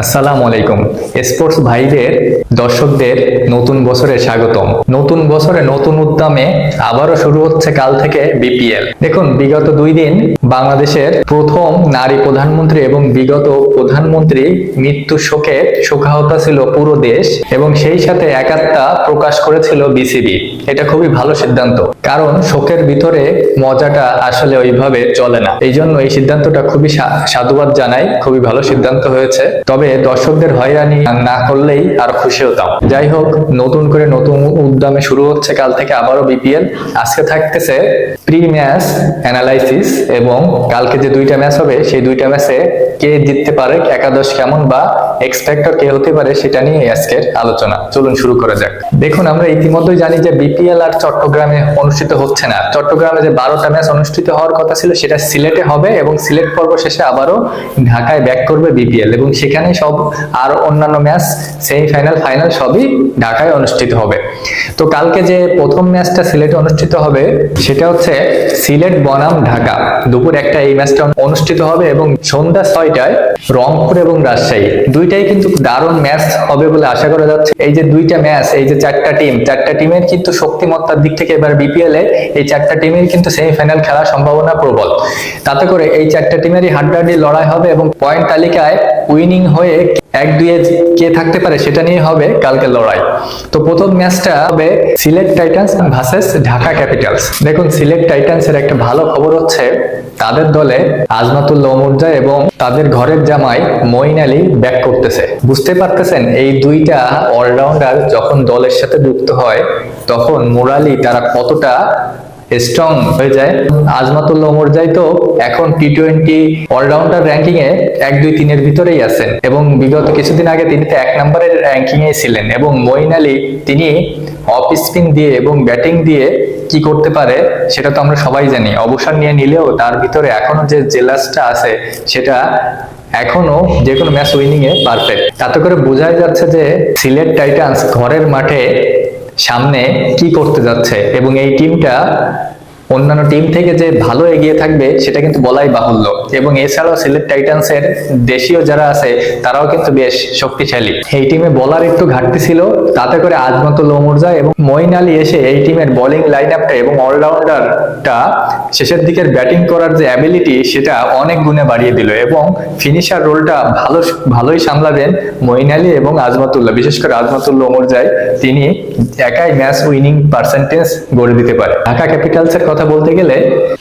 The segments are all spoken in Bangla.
আসসালামু আলাইকুম। স্পোর্টস ভাইদের দর্শকদের নতুন বছরে স্বাগতম। নতুন বছরে নতুন উদ্যমে আবারও শুরু হচ্ছে কাল থেকে বিপিএল। দেখুন, বিগত 2 দিন বাংলাদেশের প্রথম নারী প্রধানমন্ত্রী এবং বিগত প্রধানমন্ত্রী মৃত্যু শোকে শোকাহত ছিল পুরো দেশ, এবং সেই সাথে একাত্মতা প্রকাশ করেছিল বিসিবি। এটা খুবই ভালো সিদ্ধান্ত, কারণ শোকের ভিতরে মজাটা আসলে ওইভাবে চলে না। এই জন্য এই সিদ্ধান্তটা খুবই সাধুবাদ জানাই, খুবই ভালো সিদ্ধান্ত হয়েছে। তবে দর্শকদের হয়রানি না করলেই আর খুশি হতাম। যাই হোক, নতুন করে নতুন উদ্যমে শুরু হচ্ছে কাল থেকে আবারও বিপিএল। আজকে থাকতেছে প্রি ম্যাচ অ্যানালাইসিস, এবং কালকে যে 2টা ম্যাচ হবে সেই 2টা ম্যাচে কে জিততে পারে, একাদশ কেমন বা এক্সপেক্টর কে হতে পারে সেটা নিয়ে আজকের আলোচনা। চলুন শুরু করা যাক। দেখুন, আমরা ইতিমধ্যেই জানি যে বিপিএল আর চট্টগ্রামে অনুষ্ঠিত হচ্ছে না। চট্টগ্রামে যে 12টা ম্যাচ অনুষ্ঠিত হওয়ার কথা ছিল সেটা সিলেটে হবে, এবং সিলেট পর্ব শেষে আবারও ঢাকায় ব্যাক করবে বিপিএল, এবং সেখানে সব আর অন্যান্য ম্যাচ সেমিফাইনাল, ফাইনাল সবই ঢাকায় অনুষ্ঠিত হবে। তো কালকে যে প্রথম ম্যাচটা সিলেটে অনুষ্ঠিত হবে সেটা হচ্ছে সিলেট বনাম ঢাকা। দুপুর 1টায় এই ম্যাচটা অনুষ্ঠিত হবে, এবং সন্ধ্যা 6টায় রংপুর এবং রাজশাহী। দুইটাই কিন্তু দারুণ ম্যাচ হবে বলে আশা করা যাচ্ছে। এই যে 2টা ম্যাচ, এই যে 4টা টিমের কিন্তু শক্তিমত্তার দিক থেকে এবার বিপিএল এ এই 4টা টিমের কিন্তু সেমিফাইনাল খেলার সম্ভাবনা প্রবল। তাতে করে এই 4টা টিমেরই হাড্ডাহাড্ডি লড়াই হবে, এবং পয়েন্ট তালিকায় উইনিং হয়ে 1-2 কে থাকতে পারে সেটা নিয়ে হবে কালকে লড়াই। তো প্রথম ম্যাচটা হবে Sylhet Titans versus Dhaka Capitals. দেখুন, সিলেট টাইটান্সের একটা ভালো খবর হচ্ছে তাদের দলে আজমাতুল্লাহ ওমরজা এবং তাদের ঘরের জামাই মঈন আলী ব্যাক করতেছে। বুঝতে পারতেছেন, এই 2টা অলরাউন্ডার যখন দলের সাথে যুক্ত হয় তখন মোরালি তারা কতটা স্ট্রং হয়ে যায়। আজমাতুল্লাহ ওমরজাই তো এখন টি20 অলরাউন্ডার র্যাঙ্কিং এ 1-2-3 এর ভিতরেই আছেন, এবং বিগত কিছুদিন আগে তিনি তো 1 নম্বরের র্যাঙ্কিং এ ছিলেন। এবং মঈন আলী তিনি অফ স্পিন দিয়ে এবং ব্যাটিং দিয়ে কি করতে পারে সেটা তো আমরা সবাই জানি। অবসর নিয়ে নিলেও তার ভিতরে এখনো যে জেলাসটা আছে সেটা এখনো যে কোনো ম্যাচ উইনিং এ পারফেক্ট। তাতে করে বোঝাই যাচ্ছে যে সিলেট টাইটান্স ঘরের মাঠে সামনে কি করতে যাচ্ছে, এবং এই টিমটা অন্যান্য টিম থেকে যে ভালো এগিয়ে থাকবে সেটা কিন্তু বলাই বাহুল্য। এবং এছাড়াও সিলেট টাইটান্সের দেশীয় যারা আছে তারাও কিন্তু বেশ শক্তিশালী। এই টিমে বলার একটু ঘাটতি ছিল, তাতে করে আজমাতুল্লাহ ওমরজা এবং মঈন আলী এসে এই টিমের বোলিং লাইন আপটা এবং অলরাউন্ডারটা শেষের দিকের ব্যাটিং করার যে অ্যাবিলিটি সেটা অনেক গুণে বাড়িয়ে দিল, এবং ফিনিশার রোলটা ভালোই সামলাবেন মঈন আলী এবং আজমাতুল্লাহ। বিশেষ করে আজমাতুল্লাহ ওমরজা তিনি একাই ম্যাচ উইনিং পার্সেন্টেজ গড়ে দিতে পারে। ঢাকা ক্যাপিটালসের কথা বলতে গেলে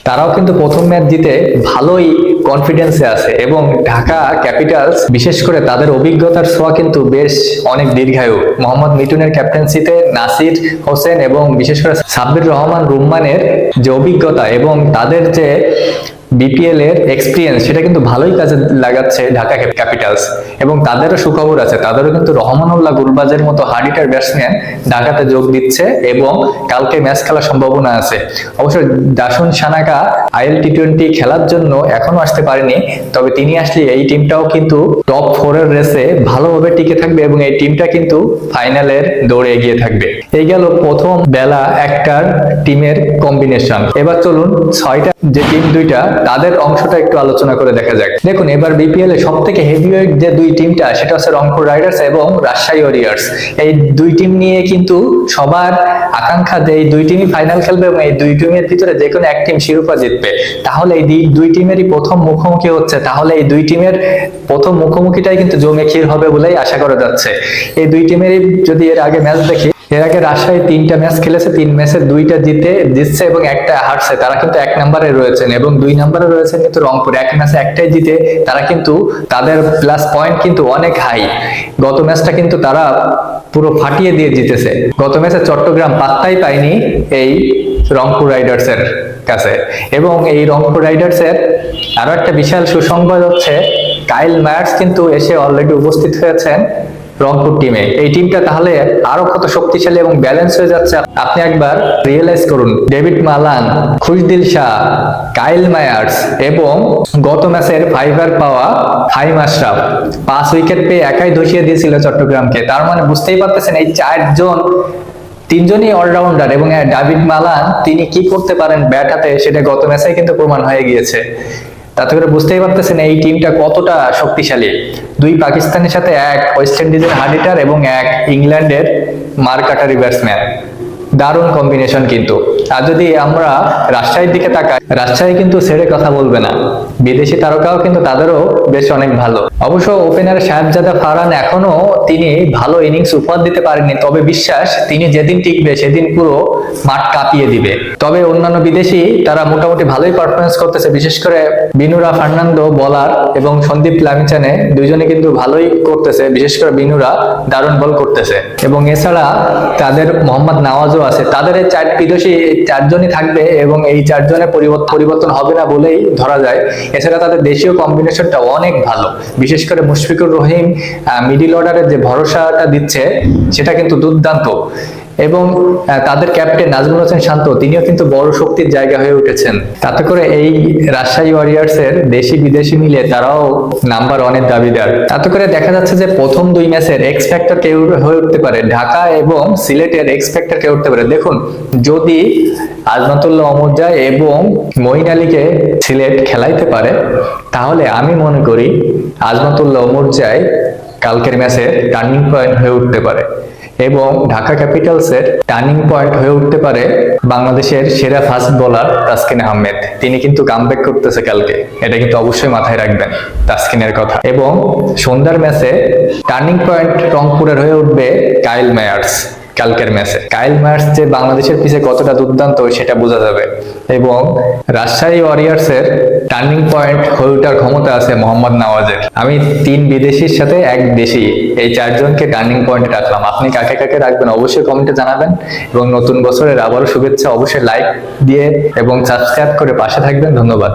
তারাও কিন্তু প্রথম ম্যাচ জিতে ভালোই কনফিডেন্সে আছে, এবং ঢাকা ক্যাপিটালস বিশেষ করে তাদের অভিজ্ঞতার ছোঁয়া কিন্তু বেশ অনেক দীর্ঘায়ু। মোহাম্মদ মিঠুনের ক্যাপ্টেন্সিতে নাসির হোসেন এবং বিশেষ করে সাব্বির রহমান রুম্মানের যে অভিজ্ঞতা এবং তাদের যে বিপিএল এর এক্সপিরিয়েন্স সেটা কিন্তু ভালোই কাজে লাগাচ্ছে ঢাকা ক্যাপিটালস। এবং তাদেরও সুখবর আছে, তাদেরও কিন্তু রহমানুল্লাহ গুলবাজের মতো হার্ড-হিটার ব্যাটসম্যান ঢাকাতে যোগ দিচ্ছে, এবং কালকে ম্যাচ খেলার সম্ভাবনা আছে। অবশ্য দাসুন সানাকা আইএল টি20 খেলার জন্য এখনো আসতে পারেনি, তবে তিনি আসলে এই টিমটাও কিন্তু টপ 4 এর রেসে ভালোভাবে টিকে থাকবে, এবং এই টিমটা কিন্তু ফাইনালের দৌড়ে এগিয়ে থাকবে। এই গেল প্রথম বেলা 1টার টিমের কম্বিনেশন। এবার চলুন 6টা যে টিম 2টা তাদের অংশটা একটু আলোচনা করে দেখা যাক। দেখুন, এবার বিপিএল এ সবথেকে হেভিওয়েট যে 2 টিমটা সেটা হচ্ছে রংপুর রাইডার্স এবং রাজশাহী ওয়ারিয়র্স। এই 2 টিম নিয়ে কিন্তু সবার আকাঙ্ক্ষা যে এই 2 টিমই ফাইনাল খেলবে, এবং এই 2 টিমের ভিতরে যে কোনো এক টিম শিরোপা জিতবে। তাহলে এই 2 টিমেরই প্রথম মুখোমুখি হচ্ছে, তাহলে এই 2 টিমের প্রথম মুখোমুখিটাই কিন্তু জমে ক্ষীর হবে বলেই আশা করা যাচ্ছে। এই 2 টিমেরই যদি এর আগে ম্যাচ দেখি, এর আগে রাজশাহী 3টা ম্যাচ খেলেছে, 3 ম্যাচে 2টা জিতছে এবং 1টা হারছে। তারা কিন্তু 1 নম্বরে রয়েছেন, এবং 2 নম্বরে রয়েছেন কিন্তু রংপুর। 1 ম্যাচে 1টাই জিতে তারা কিন্তু তাদের প্লাস পয়েন্ট কিন্তু অনেক হাই। গত ম্যাচটা কিন্তু তারা পুরো ফাটিয়ে দিয়ে জিতেছে। গত ম্যাচে চট্টগ্রাম পাত্তাই পায়নি এই রংপুর রাইডার্স এর কাছে। এবং এই রংপুর রাইডার্স এর আরো একটা বিশাল সুসংবাদ হচ্ছে কাইল মায়ার্স কিন্তু এসে অলরেডি উপস্থিত হয়েছেন রংপুর টিমে। এই টিমটা তাহলে আরো কত শক্তিশালী এবং ব্যালেন্স হয়ে যাচ্ছে আপনি একবার রিয়েলাইজ করুন। David Malan, Khushdil Shah, Kyle Mayers এবং গত ম্যাচের ফাইভার পাওয়া ফাহিম আশরাফ 5 উইকেট পেয়ে একাই ধসিয়ে দিয়েছিল চট্টগ্রামকে। তার মানে বুঝতেই পারতেছেন এই 4জন 3জনই অলরাউন্ডার, এবং ডেভিড মালান তিনি কি করতে পারেন ব্যাট হাতে সেটা গত ম্যাচে কিন্তু প্রমাণ হয়ে গিয়েছে। তাতে করে বুঝতেই পারতেছেন এই টিমটা কতটা শক্তিশালী। দুই পাকিস্তানের সাথে এক ওয়েস্ট ইন্ডিজের হার্ড হিটার এবং এক ইংল্যান্ডের মারকাটারি ব্যাটসম্যান, দারুণ কম্বিনেশন কিন্তু। আর যদি আমরা রাজশাহীর দিকে তাকাই, রাজশাহী কিন্তু ছেড়ে কথা বলবে না, বিদেশি তারকাও কিন্তু তাদেরও বেশ অনেক ভালো। অবশ্য ওপেনার সাহেবজাদা ফারহান এখনো তিনি ভালো ইনিংস উপহার দিতে পারেননি, তবে বিশ্বাস তিনি যেদিন টিকবে সেদিন পুরো মাঠ কাঁপিয়ে দিবে। তবে অন্যান্য বিদেশি তারা মোটামুটি ভালোই পারফরমেন্স করতেছে, বিশেষ করে বিনুরা ফার্নান্দো বলার এবং সন্দীপ লামিচানে দুইজনে কিন্তু ভালোই করতেছে, বিশেষ করে বিনুরা দারুণ বল করতেছে। এবং এছাড়া তাদের মোহাম্মদ নওয়াজও আছে। তাদের এই বিদেশি চারজনই থাকবে এবং এই চারজনের পরিবর্তন হবে না বলেই ধরা যায়। এছাড়া তাদের দেশীয় কম্বিনেশনটা অনেক ভালো, বিশেষ করে মুশফিকুর রহিম মিডিল অর্ডারের যে ভরসাটা দিচ্ছে সেটা কিন্তু দুর্দান্ত। এবং তাদের ক্যাপ্টেন নাজমুল হোসেন শান্ত তিনিও কিন্তু বড় শক্তির জায়গা হয়ে উঠেছেন। তাতে করে এই রাজশাহী ওয়ারিয়র্স এর দেশি বিদেশি মিলে তারাও নাম্বার 1 এর দাবিদার। তাতে করে দেখা যাচ্ছে যে প্রথম দুই ম্যাচের এক্সপেক্টর কে হয়ে উঠতে পারে, ঢাকা এবং সিলেটের এক্সপেক্টর কে উঠতে পারে। দেখুন, যদি আজমাতুল্লাহ অমরজা এবং মঈন আলীকে সিলেট খেলাইতে পারে তাহলে আমি মনে করি আজমাতুল্লাহ অমরজাই কালকের ম্যাচে টার্নিং পয়েন্ট হয়ে উঠতে পারে এবং ঢাকা ক্যাপিটালসের টার্নিং পয়েন্ট হয়ে উঠতে পারে বাংলাদেশের সেরা ফাস্ট বোলার তাসকিন আহমেদ। তিনি কিন্তু কামব্যাক করতেছে কালকে, এটা কিন্তু অবশ্যই মাথায় রাখবেন তাসকিনের কথা। এবং সন্ধ্যার ম্যাচে টার্নিং পয়েন্ট রংপুরের হয়ে উঠবে কাইল মায়ার্স। কালকের ম্যাচে কাইল মায়ার্স যে বাংলাদেশের পিছে কতটা দুর্দান্ত সেটা বোঝা যাবে। এবং রাজশাহী ওয়ারিয়র্স এর টার্নিং পয়েন্ট হয়ে ওঠার ক্ষমতা আছে মোহাম্মদ নওয়াজের। আমি 3 বিদেশির সাথে 1 দেশি, এই 4 জনকে টার্নিং পয়েন্টে রাখলাম। আপনি কাকে কাকে রাখবেন অবশ্যই কমেন্টে জানাবেন। এবং নতুন বছরের আবারও শুভেচ্ছা। অবশ্যই লাইক দিয়ে এবং সাবস্ক্রাইব করে পাশে থাকবেন। ধন্যবাদ।